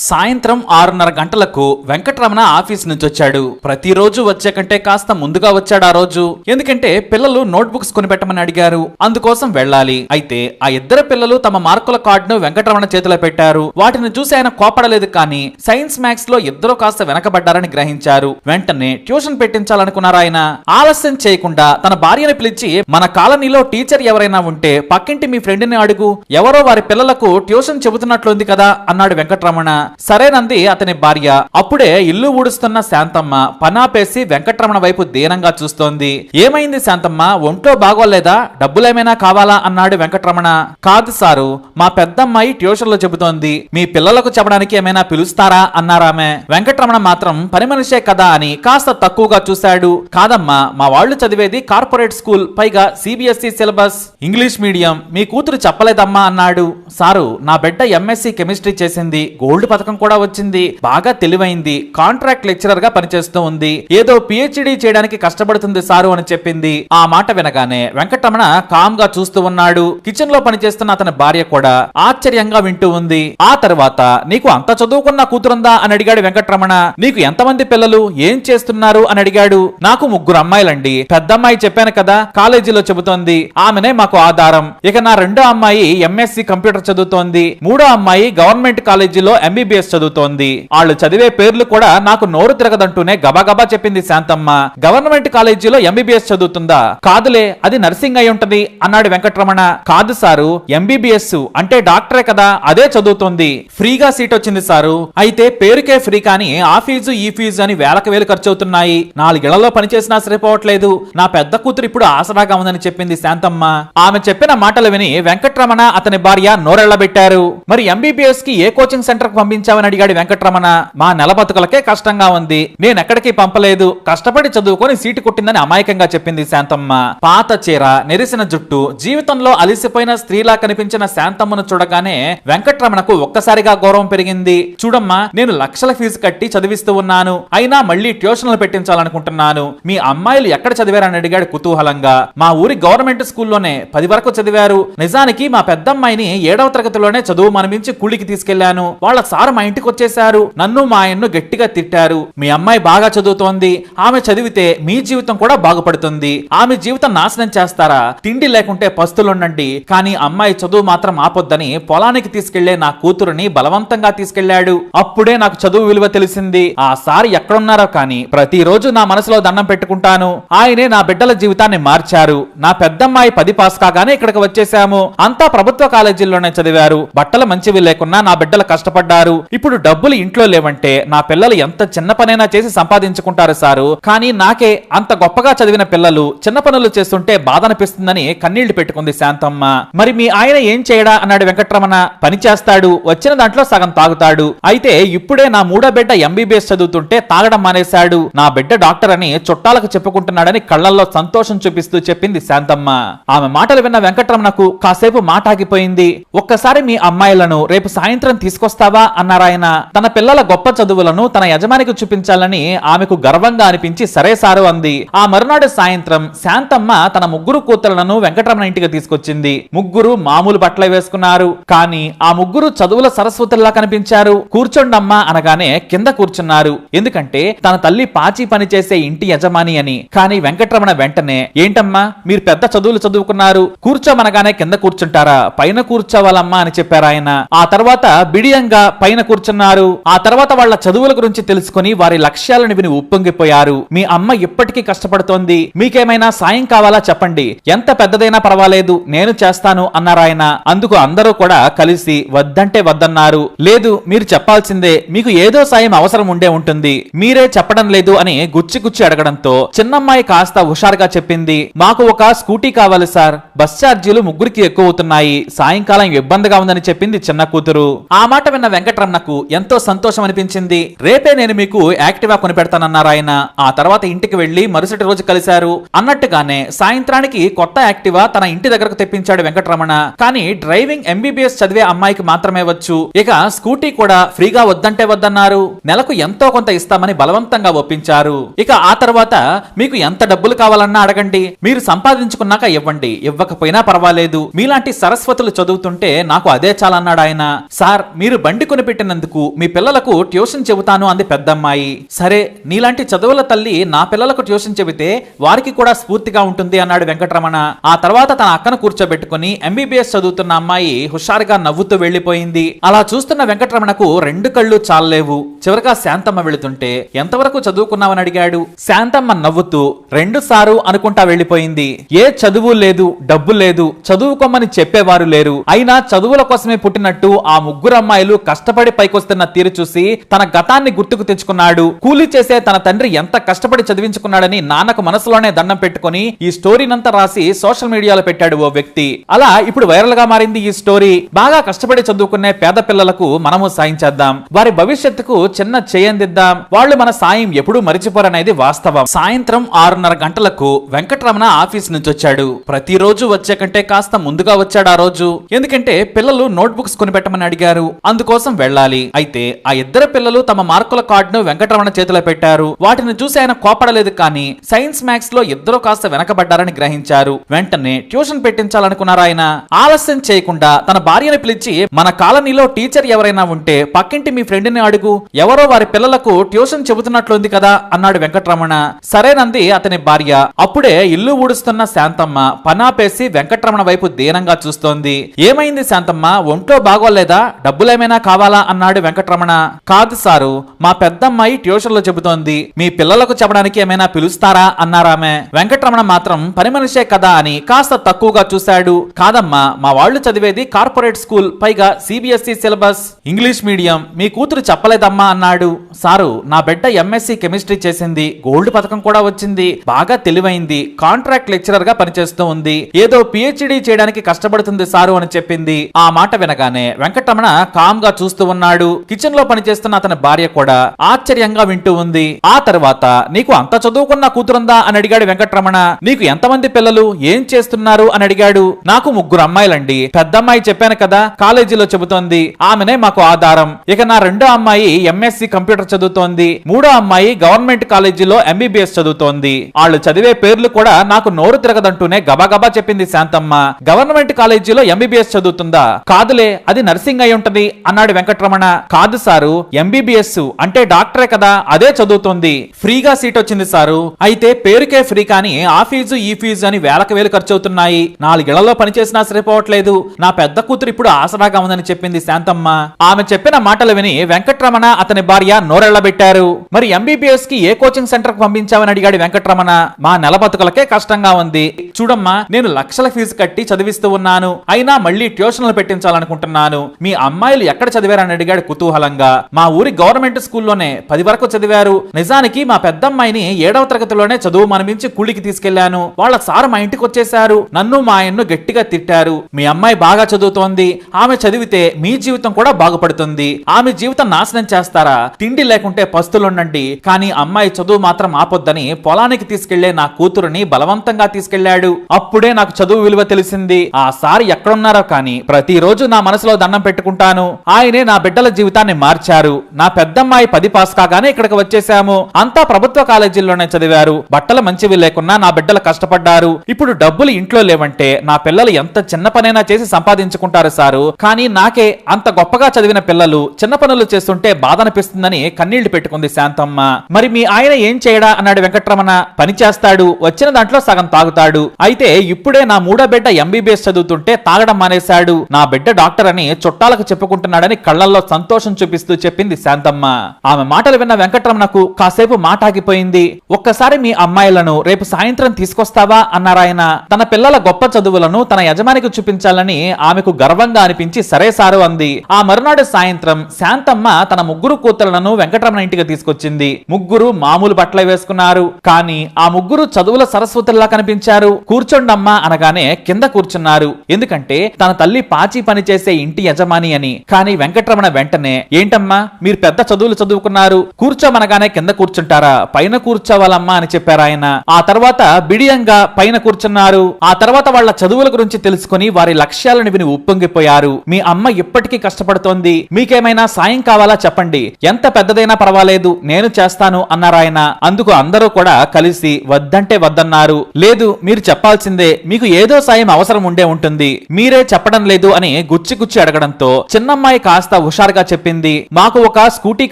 సాయంత్రం 6:30 గంటలకు వెంకటరమణ ఆఫీస్ నుంచి వచ్చాడు. ప్రతిరోజు వచ్చే కంటే కాస్త ముందుగా వచ్చాడు ఆ రోజు. ఎందుకంటే పిల్లలు నోట్బుక్స్ కొనిపెట్టమని అడిగారు, అందుకోసం వెళ్ళాలి. అయితే ఆ ఇద్దరు పిల్లలు తమ మార్కుల కార్డును వెంకటరమణ చేతిలో పెట్టారు. వాటిని చూసి ఆయన కోపడలేదు, కానీ సైన్స్ మ్యాథ్స్ లో ఇద్దరు కాస్త వెనకబడ్డారని గ్రహించారు. వెంటనే ట్యూషన్ పెట్టించాలనుకున్నారు ఆయన. ఆలస్యం చేయకుండా తన భార్యను పిలిచి, మన కాలనీలో టీచర్ ఎవరైనా ఉంటే పక్కింటి మీ ఫ్రెండ్ ని అడుగు, ఎవరో వారి పిల్లలకు ట్యూషన్ చెబుతున్నట్లుంది కదా అన్నాడు వెంకటరమణ. సరేనంది అతని భార్య. అప్పుడే ఇల్లు ఊడుస్తున్న శాంతమ్మ పనాపేసి వెంకటరమణ వైపు దీనంగా చూస్తోంది. ఏమైంది శాంతమ్మ, ఒంట్లో బాగోలేదా, డబ్బులేమైనా కావాలా అన్నాడు వెంకటరమణ. కాదు సారు, మా పెద్దమ్మాయి ట్యూషన్ లో చెబుతోంది, మీ పిల్లలకు చెప్పడానికి ఏమైనా పిలుస్తారా అన్నారామె. వెంకటరమణ మాత్రం పని మనిషే కదా అని కాస్త తక్కువగా చూశాడు. కాదమ్మా, మా వాళ్ళు చదివేది కార్పొరేట్ స్కూల్, పైగా సిబిఎస్ఈ సిలబస్, ఇంగ్లీష్ మీడియం, మీ కూతురు చెప్పలేదమ్మా అన్నాడు. సారు, నా బిడ్డ ఎంఎస్సి కెమిస్ట్రీ చేసింది, గోల్డ్ పథకం కూడా వచ్చింది, బాగా తెలివైంది, కాంట్రాక్ట్ లెక్చరర్ గా పనిచేస్తూ ఉంది, ఏదో పిహెచ్డి చేయడానికి కష్టపడుతుంది సారు అని చెప్పింది. ఆ మాట వినగానే వెంకటరమణ కామ్ గా చూస్తూ ఉన్నాడు. కిచెన్ లో పనిచేస్తున్న అతని భార్య కూడా ఆశ్చర్యంగా వింటూ ఉంది. ఆ తర్వాత, నీకు అంత చదువుకున్న కూతురుందా అని అడిగాడు వెంకటరమణ. నీకు ఎంతమంది పిల్లలు, ఏం చేస్తున్నారు అని అడిగాడు. నాకు 3 అమ్మాయిలండి. పెద్దమ్మాయి చెప్పాను కదా, కాలేజీలో చెబుతోంది, ఆమెనే మాకు ఆధారం. ఇక నా రెండో అమ్మాయి ఎంఎస్సి కంప్యూటర్ చదువుతోంది, మూడో అమ్మాయి గవర్నమెంట్ కాలేజీలో ఎంబీబీఎస్ చదువుతోంది. వాళ్ళు చదివే పేర్లు కూడా నాకు నోరు తిరగదంటూనే గబాగబా చెప్పింది శాంతమ్మ. గవర్నమెంట్ కాలేజీలో ఎంబీబీఎస్ చదువుతుందా? కాదులే, అది నర్సింగ్ అయి ఉంటది అన్నాడు వెంకటరమణ. కాదు సారు, ఎంబీబీఎస్ అంటే డాక్టరే కదా, అదే చదువుతోంది. ఫ్రీగా సీట్ వచ్చింది సారు. అయితే పేరుకే ఫ్రీ, కానీ ఆ ఫీజు ఈ ఫీజు అని వేలకు వేలు ఖర్చు అవుతున్నాయి. 4 ఏళ్లలో పనిచేసినా సరిపోవట్లేదు. నా పెద్ద కూతురు ఇప్పుడు ఆసరాగా ఉందని చెప్పింది శాంతమ్మ. ఆమె చెప్పిన మాటలు విని వెంకటరమణ అతని భార్య నోరెళ్లబెట్టారు. మరి ఎంబీబీఎస్ కి ఏ కోచింగ్ సెంటర్ కు పంపించామని అడిగాడు వెంకటరమణ. మా నెల బతుకులకే కష్టంగా ఉంది, నేనెక్కడికి పంపలేదు, కష్టపడి చదువుకొని సీటు కొట్టిందని అమాయకంగా చెప్పింది శాంతమ్మ. పాత చీర, నెరిసిన జుట్టు, జీవితంలో అలిసిపోయిన స్త్రీలా కనిపించిన శాంతమ్మను చూడగానే వెంకటరమణకు ఒక్కసారిగా గౌరవం పెరిగింది. చూడమ్మా, నేను లక్షల ఫీజు కట్టి చదివిస్తూ ఉన్నాను, అయినా మళ్ళీ ట్యూషన్లు పెట్టించాలనుకుంటున్నాను. మీ అమ్మాయిలు ఎక్కడ చదివారని అడిగాడు కుతూహలంగా. మా ఊరి గవర్నమెంట్ స్కూల్లోనే 10 వరకు చదివారు. నిజానికి మా పెద్దమ్మాయిని 7వ తరగతిలోనే చదువు మనిపించి కూలికి తీసుకెళ్లాను. వాళ్ళ సార్ మా ఇంటికి వచ్చేశారు, నన్ను మా ఆయన్ను గట్టిగా తిట్టారు. మీ అమ్మాయి బాగా చదువుతోంది, ఆమె చదివితే మీ జీవితం కూడా బాగుపడుతుంది, ఆమె జీవితం నాశనం చేస్తారా, తిండి లేకుంటే పస్తులుండండి, కానీ అమ్మాయి చదువు మాత్రం ఆపొద్దని పొలానికి తీసుకెళ్లే నా కూతురుని బలవంతంగా తీసుకెళ్లాడు. అప్పుడే నాకు చదువు విలువ తెలిసింది. ఆ సార్ ఎక్కడున్నారో కానీ ప్రతిరోజు నా మనసులో దండం పెట్టుకుంటాను. ఆయనే నా బిడ్డల జీవితాన్ని మార్చారు. నా పెద్దమ్మాయి 10 పాస్ కాగానే ఇక్కడికి వచ్చేసాము. అంతా ప్రభుత్వ కాలేజీల్లోనే చదివారు. బట్టలు మంచివి లేకున్నా నా బిడ్డలు కష్టపడ్డారు. ఇప్పుడు డబ్బులు ఇంట్లో లేవంటే నా పిల్లలు ఎంత చిన్న పనైనా చేసి సంపాదించుకుంటారు సారు, కానీ నాకే అంత గొప్పగా చదివిన పిల్లలు చిన్న పనులు చేస్తుంటే బాధ అనిపిస్తుందని కన్నీళ్లు పెట్టుకుంది శాంతమ్మ. మరి మీ ఆయన ఏం చేయడా అన్నాడు వెంకటరమణ. పని చేస్తాడు, వచ్చిన దాంట్లో సగం తాగుతాడు. అయితే ఇప్పుడే నా 3వ బిడ్డ ఎంబీబీఎస్ చదువుతుంటే తాగడం మానేశాడు. నా బిడ్డ డాక్టర్ అని చుట్టాలకు చెప్పుకుంటున్నాడని కళ్లల్లో సంతోషం చూపిస్తూ చెప్పింది శాంతమ్మ. ఆమె మాటలు విన్న వెంకటరమణకు కాసేపు మాట ఆగిపోయింది. ఒక్కసారి మీ అమ్మాయిలను రేపు సాయంత్రం తీసుకొస్తావా అన్నారాయన. తన పిల్లల గొప్ప చదువులను తన యజమానికి చూపించాలని ఆమెకు గర్వంగా అనిపించి సరే సారు అంది. ఆ మరునాడు సాయంత్రం శాంతమ్మ తన 3 కూతుళ్లను వెంకటరమణ ఇంటికి తీసుకొచ్చింది. 3 మామూలు బట్టలు వేసుకున్నారు, కానీ ఆ 3 చదువుల సరస్వతుల్లా కనిపించారు. కూర్చోండమ్మా అనగానే కింద కూర్చున్నారు. ఎందుకంటే తన తల్లి పాచి పని చేసే ఇంటి యజమాని అని. కానీ వెంకటరమణ వెంటనే, ఏంటమ్మా మీరు పెద్ద చదువులు చదువుకున్నారు, కూర్చోమనగానే కింద కూర్చుంటారా, పైన కూర్చోవాలమ్మా అని చెప్పారు ఆయన. ఆ తర్వాత బిడియంగా పైన కూర్చున్నారు. ఆ తర్వాత వాళ్ళ చదువుల గురించి తెలుసుకుని వారి లక్ష్యాలను విని ఉప్పొంగిపోయారు. మీ అమ్మ ఇప్పటికీ కష్టపడుతోంది, మీకేమైనా సాయం కావాలా చెప్పండి, ఎంత పెద్దదైనా పర్వాలేదు నేను చేస్తాను అన్నారాయన. అందుకు అందరూ కూడా కలిసి వద్దంటే వద్దన్నారు. లేదు మీరు చెప్పాల్సిందే, మీకు ఏదో సాయం అవసరం ఉండే ఉంటుంది, మీరే చెప్పడం లేదు అని గుచ్చి గుచ్చి అడగడంతో చిన్నమ్మాయి కాస్త హుషారుగా చెప్పింది, మాకు ఒక స్కూటీ కావాలి సార్, బస్ ఛార్జీలు 3కి ఎక్కువ అవుతున్నాయి, సాయంకాలం ఇబ్బందిగా ఉందని చెప్పింది చిన్న కూతురు. ఆ మాట విన్న వెంకటరమణకు ఎంతో సంతోషం అనిపించింది. రేపే నేను మీకు యాక్టివా కొనిపెడతానన్నారు ఆయన. ఆ తర్వాత ఇంటికి వెళ్లి మరుసటి రోజు కలిశారు. అన్నట్టుగానే సాయంత్రానికి కొత్త యాక్టివా తన ఇంటి దగ్గరకు తెప్పించాడు వెంకటరమణ. కానీ డ్రైవింగ్ ఎంబీబీఎస్ చదివే అమ్మాయికి మాత్రమే వచ్చు. ఇక స్కూటీ కూడా ఫ్రీగా వద్దంటే వద్దన్నారు. నెలకు ఎంతో కొంత ఇస్తామని బలవంతంగా ఒప్పించారు. ఇక ఆ తర్వాత మీకు ఎంత డబ్బులు కావాలన్నా అడగండి, మీరు సంపాదించుకున్నాక ఇవ్వండి, ఇవ్వకపోయినా పర్వాలేదు, మీలాంటి సరస్వతులు చదువుతుంటే నాకు అదే చాలన్నాడు ఆయన. సార్ మీరు బండి కొని పెట్టినందుకు మీ పిల్లలకు ట్యూషన్ చెబుతాను అంది పెద్దమ్మాయి. సరే, నీలాంటి చదువుల తల్లి నా పిల్లలకు ట్యూషన్ చెబితే వారికి కూడా స్ఫూర్తిగా ఉంటుంది అన్నాడు వెంకటరమణ. ఆ తర్వాత తన అక్కను కూర్చోబెట్టుకుని ఎంబీబీఎస్ చదువుతున్న అమ్మాయి హుషారుగా నవ్వుతూ వెళ్లిపోయింది. అలా చూస్తున్న వెంకటరమణకు రెండు కళ్ళు చాలలేవు. చివరగా శాంతమ్మ వెళుతుంటే ఎంతవరకు చదువుకున్నావని అడిగాడు. శాంతమ్మ నవ్వుతూ 2 సారు అనుకుంటా వెళ్లిపోయింది. ఏ చదువు లేదు, డబ్బు లేదు, చదువుకోమని చెప్పేవారు లేరు. అయినా చదువుల కోసమే పుట్టినట్టు ఆ ముగ్గురు అమ్మాయిలు కష్టపడి పైకొస్తున్న తీరు చూసి తన గతాన్ని గుర్తుకు తెచ్చుకున్నాడు. కూలీ చేసే తన తండ్రి ఎంత కష్టపడి చదివించుకున్నాడని నాన్నకు మనసులోనే దండం పెట్టుకుని ఈ స్టోరీనంతా రాసి సోషల్ మీడియాలో పెట్టాడు ఓ వ్యక్తి. అలా ఇప్పుడు వైరల్ గా మారింది ఈ స్టోరీ. బాగా కష్టపడి చదువుకునే పేద పిల్లలకు మనము సాయం చేద్దాం, వారి భవిష్యత్తుకు చిన్న చేయందిద్దాం. వాళ్ళు మన సాయం ఎప్పుడూ మరిచిపోరనేది వాస్తవం. సాయంత్రం 6:30 గంటలకు వెంకటరమణ ఆఫీస్ నుంచి వచ్చాడు. ప్రతిరోజు వచ్చే కంటే కాస్త ముందుగా వచ్చాడు ఆ రోజు. ఎందుకంటే పిల్లలు నోట్బుక్స్ కొనిపెట్టమని అడిగారు, అందుకోసం వెళ్ళాలి. అయితే ఆ ఇద్దరు పిల్లలు తమ మార్కుల కార్డును వెంకటరమణ చేతిలో పెట్టారు. వాటిని చూసి ఆయన కోపడలేదు, కానీ సైన్స్ మ్యాథ్స్ లో ఇద్దరు కాస్త వెనకబడ్డారని గ్రహించారు. వెంటనే ట్యూషన్ పెట్టించాలనుకున్నారు ఆయన. ఆలస్యం చేయకుండా తన భార్యను పిలిచి, మన కాలనీలో టీచర్ ఎవరైనా ఉంటే పక్కింటి మీ ఫ్రెండ్ ని అడుగు, ఎవరో వారి పిల్లలకు ట్యూషన్ చెబుతున్నట్లుంది కదా అన్నాడు వెంకటరమణ. సరేనంది అతని భార్య. అప్పుడే ఇల్లు ఊడుస్తున్న శాంతమ్మ పనాపేసి వెంకటరమణ వైపు దీనంగా చూస్తోంది. ఏమైంది శాంతమ్మ, ఒంట్లో బాగోలేదా, డబ్బులేమైనా కావాలా అన్నాడు వెంకటరమణ. కాదు సారు, మా పెద్దమ్మాయి ట్యూషన్ లో చెబుతోంది, మీ పిల్లలకు చెప్పడానికి ఏమైనా పిలుస్తారా అన్నారామె. వెంకటరమణ మాత్రం పని మనిషే కదా అని కాస్త తక్కువగా చూశాడు. కాదమ్మా, మా వాళ్ళు చదివేది కార్పొరేట్ స్కూల్, పైగా సిబిఎస్ఈ సిలబస్, ఇంగ్లీష్ మీడియం, మీ కూతురు చెప్పలేదమ్మా అన్నాడు. సారు, నా బిడ్డ ఎంఎస్సి కెమిస్ట్రీ చేసింది, గోల్డ్ పథకం కూడా వచ్చింది, బాగా తెలివైంది, కాంట్రాక్ట్ లెక్చరర్ గా పనిచేస్తూ ఉంది, ఏదో పిహెచ్డి చేయడానికి కష్టపడుతుంది సారు అని చెప్పింది. ఆ మాట వినగానే వెంకటరమణ కామ్ గా చూస్తూ ఉన్నాడు. కిచెన్ లో పనిచేస్తున్న అతని భార్య కూడా ఆశ్చర్యంగా వింటూ ఉంది. ఆ తర్వాత, నీకు అంత చదువుకున్న కూతురుందా అని అడిగాడు వెంకటరమణ. నీకు ఎంతమంది పిల్లలు, ఏం చేస్తున్నారు అని అడిగాడు. నాకు 3 అమ్మాయిలండి. పెద్దమ్మాయి చెప్పాను కదా, కాలేజీలో చెబుతోంది, ఆమెనే మాకు ఆధారం. ఇక నా రెండో అమ్మాయి ఎంఎస్సి కంప్యూటర్ చదువుతోంది, మూడో అమ్మాయి గవర్నమెంట్ కాలేజీలో ఎంబీబీఎస్ చదువుతోంది. వాళ్ళు చదివే పేర్లు కూడా నాకు నోరు తిరగదంటూనే గబాగబా చెప్పింది శాంతమ్మ. గవర్నమెంట్ కాలేజీలో ఎంబీబీఎస్ చదువుతుందా? కాదులే, అది నర్సింగ్ అయి ఉంటది అన్నాడు వెంకటరమణ. కాదు సారు, ఎంబీబీఎస్ అంటే డాక్టరే కదా, అదే చదువుతోంది, ఫ్రీగా సీట్ వచ్చింది సారు. అయితే పేరుకే ఫ్రీ, కానీ ఆ ఫీజు ఈ ఫీజు అని వేలకు వేలు ఖర్చు అవుతున్నాయి, 4 ఇళ్లలో పనిచేసినా సరిపోవట్లేదు. నా పెద్ద కూతురు ఇప్పుడు ఆసరాగా ఉందని చెప్పింది శాంతమ్మ. ఆమె చెప్పిన మాటలు విని వెంకటరమణ అతని భార్య నోరెళ్లబెట్టారు. మరి ఎంబీబీఎస్ కి ఏ కోచింగ్ సెంటర్ కు పంపించామని అడిగాడు వెంకటరమణ. మా నెల బతుకులకే కష్టంగా ఉంది చూడమ్మా, నేను లక్షల ఫీజు కట్టి చదివిస్తూ ఉన్నాను, అయినా మళ్ళీ ట్యూషన్లు పెట్టించాలనుకుంటున్నాను. మీ అమ్మాయిలు ఎక్కడ చదివారని అడిగాడు కుతూహలంగా. మా ఊరి గవర్నమెంట్ స్కూల్లోనే 10 వరకు చదివారు. నిజానికి మా పెద్దమ్మాయిని 7వ తరగతిలోనే చదువు మనమించి కూలికి తీసుకెళ్లాను. వాళ్ళ సార్ మా ఇంటికి వచ్చేశారు, నన్ను మా ఆయన్ను గట్టిగా తిట్టారు. మీ అమ్మాయి బాగా చదువుతోంది, ఆమె చదివితే మీ జీవితం కూడా బాగుపడుతుంది, ఆమె జీవితం నాశనం చేస్తారా, తిండి లేకుంటే పస్తులుండండి, కానీ అమ్మాయి చదువు మాత్రం ఆపొద్దని పొలానికి తీసుకెళ్లే నా కూతురుని బలవంతంగా తీసుకెళ్లాడు. అప్పుడే నాకు చదువు విలువ తెలిసింది. ఆ సార్ ఎక్కడున్నారో కానీ ప్రతిరోజు నా మనసులో దండం పెట్టుకుంటాను. ఆయనే నా బిడ్డల జీవితాన్ని మార్చారు. నా పెద్దమ్మాయి 10 పాస్ కాగానే ఇక్కడికి వచ్చేసాము. అంతా ప్రభుత్వ కాలేజీల్లోనే చదివారు. బట్టలు మంచివి లేకున్నా నా బిడ్డలు కష్టపడ్డారు. ఇప్పుడు డబ్బులు ఇంట్లో లేవంటే నా పిల్లలు ఎంత చిన్న పనైనా చేసి సంపాదించుకుంటారు సారు, కానీ నాకే అంత గొప్పగా చదివిన పిల్లలు చిన్న పనులు చేస్తుంటే బాధ అనిపిస్తుందని కన్నీళ్లు పెట్టుకుంది శాంతమ్మ. మరి మీ ఆయన ఏం చేయడా అన్నాడు వెంకటరమణ. పని చేస్తాడు, వచ్చిన దాంట్లో సగం తాగుతాడు. అయితే ఇప్పుడే నా 3వ బిడ్డ ఎంబీబీఎస్ చదువుతుంటే తాగడం మానేశాడు. నా బిడ్డ డాక్టర్ అని చుట్టాలకు చెప్పుకుంటున్నాడని కళ్ళల్లో సంతోషం చూపిస్తూ చెప్పింది శాంతమ్మ. ఆమె మాటలు విన్న వెంకటరమణకు కాసేపు మాట ఆగిపోయింది. ఒక్కసారి మీ అమ్మాయిలను రేపు సాయంత్రం తీసుకొస్తావా అన్నారాయన. తన పిల్లల గొప్ప చదువులను తన యజమానికి చూపించాలని ఆమెకు గర్వంగా అనిపించి సరే సారు అంది. ఆ మరునాడు సాయంత్రం శాంతమ్మ తన 3 కూతుళ్లను వెంకటరమణ ఇంటికి తీసుకొచ్చింది. 3 మామూలు బట్టలు వేసుకున్నారు, కానీ ఆ 3 చదువుల సరస్వతుల్లా కనిపించారు. కూర్చోండమ్మా అనగానే కింద కూర్చున్నారు. ఎందుకంటే తన తల్లి పాచి పని చేసే ఇంటి యజమాని అని. కానీ వెంకటరమణ వెంటనే, ఏంటమ్మా మీరు పెద్ద చదువులు చదువుకున్నారు, కూర్చోమనగానే కింద కూర్చుంటారా, పైన కూర్చోవాలమ్మా అని చెప్పారు ఆయన. ఆ తర్వాత బిడియంగా పైన కూర్చున్నారు. ఆ తర్వాత వాళ్ళ చదువుల గురించి తెలుసుకుని వారి లక్ష్యాలను విని ఉప్పొంగిపోయారు. మీ అమ్మ ఇప్పటికీ కష్టపడుతోంది, మీకేమైనా సాయం కావాలా చెప్పండి, ఎంత పెద్దదైనా పర్వాలేదు నేను చేస్తాను అన్నారు ఆయన. అందుకు అందరూ కూడా కలిసి వద్దంటే వద్దన్నారు. లేదు మీరు చెప్పాల్సిందే, మీకు ఏదో సాయం అవసరం ఉండే ఉంటుంది, మీరే చెప్పడం లేదు అని గుచ్చి అడగడంతో చిన్నమ్మాయి కాస్త హుషారుగా చెప్పింది, మాకు ఒక స్కూటీ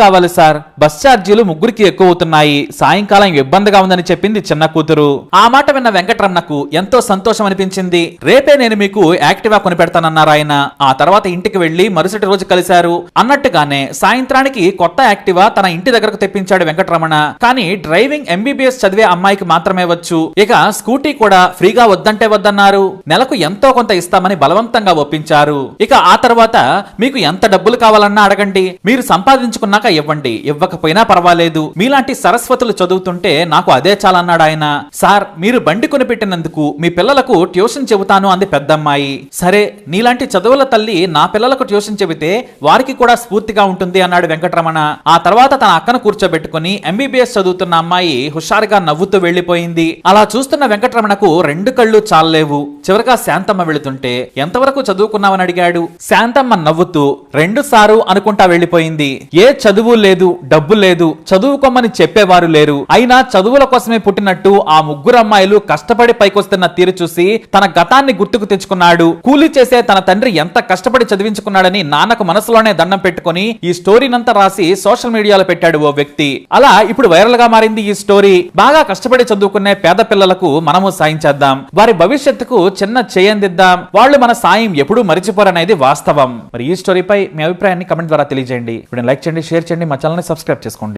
కావాలి సార్, బస్ ఛార్జీలు ముగ్గురికి ఎక్కువ అవుతున్నాయి, సాయంకాలం ఇబ్బందిగా ఉందని చెప్పింది చిన్న కూతురు. ఆ మాట విన్న వెంకటరమణకు ఎంతో సంతోషం అనిపించింది. రేపే నేను మీకు యాక్టివా కొనిపెడతానన్నారు ఆయన. ఆ తర్వాత ఇంటికి వెళ్లి మరుసటి రోజు కలిశారు. అన్నట్టుగానే సాయంత్రానికి కొత్త యాక్టివా తన ఇంటి దగ్గరకు తెప్పించాడు వెంకటరమణ. కానీ డ్రైవింగ్ MBBS చదివే అమ్మాయికి మాత్రమే వచ్చు. ఇక స్కూటీ కూడా ఫ్రీగా వద్దంటే వద్దన్నారు. నెలకు ఎంతో కొంత ఇస్తామని బలవంతంగా ఒప్పించారు. ఇక ఆ తర్వాత మీకు ఎంత డబ్బులు కావాలన్నా అడగండి, మీరు సంపాదించుకున్నాక ఇవ్వండి, ఇవ్వకపోయినా పర్వాలేదు, మీలాంటి సరస్వతులు చదువుతుంటే నాకు అదే చాలన్నాడు ఆయన. సార్ మీరు బండి కొనిపెట్టినందుకు మీ పిల్లలకు ట్యూషన్ చెబుతాను అంది పెద్దమ్మాయి. సరే నీలాంటి చదువుల తల్లి నా పిల్లలకు ట్యూషన్ చెబితే వారికి కూడా స్ఫూర్తిగా ఉంటుంది అన్నాడు వెంకటరమణ. ఆ తర్వాత తన అక్కను కూర్చోబెట్టుకుని MBBS చదువుతున్న అమ్మాయి హుషారుగా నవ్వుతూ వెళ్లిపోయింది. అలా చూస్తున్న వెంకటరమణకు రెండు కళ్ళు చాలలేవు. చివరిగా శాంతమ్మ వెళుతుంటే ఎంతవరకు చదువుకున్నావని అడిగాడు. శాంతమ్మ నవ్వుతూ 2 సారు అనుకుంటా వెళ్లిపోయింది. ఏ చదువు లేదు, డబ్బు లేదు, చదువుకోమని చెప్పేవారు లేరు, అయినా చదువుల కోసమే పుట్టినట్టు ఆ ముగ్గురు అమ్మాయిలు కష్టపడి పైకొస్తున్న తీరు చూసి తన గతాన్ని గుర్తుకు తెచ్చుకున్నాడు. కూలీ చేసే తన తండ్రి ఎంత కష్టపడి చదివించుకున్నాడని నాన్నకు మనసులోనే దండం పెట్టుకుని ఈ స్టోరీనంతా రాసి సోషల్ మీడియాలో పెట్టాడు ఓ వ్యక్తి. అలా ఇప్పుడు వైరల్ గా మారింది ఈ స్టోరీ. బాగా కష్టపడి చదువుకునే పేద పిల్లలకు మనము సాయం చేద్దాం, వారి భవిష్యత్తుకు చిన్న చేయందిద్దాం, వాళ్ళు మన సాయం ఎప్పుడూ మరిచిపోరనేది వాస్తవం. మరి ఈ స్టోరీపై మీ అభిప్రాయాన్ని కమెంట్ ద్వారా తెలియజేయండి. ఇప్పుడు లైక్ చేయండి, షేర్ చేయండి, మా ఛానల్ ని సబ్స్క్రైబ్ చేసుకోండి.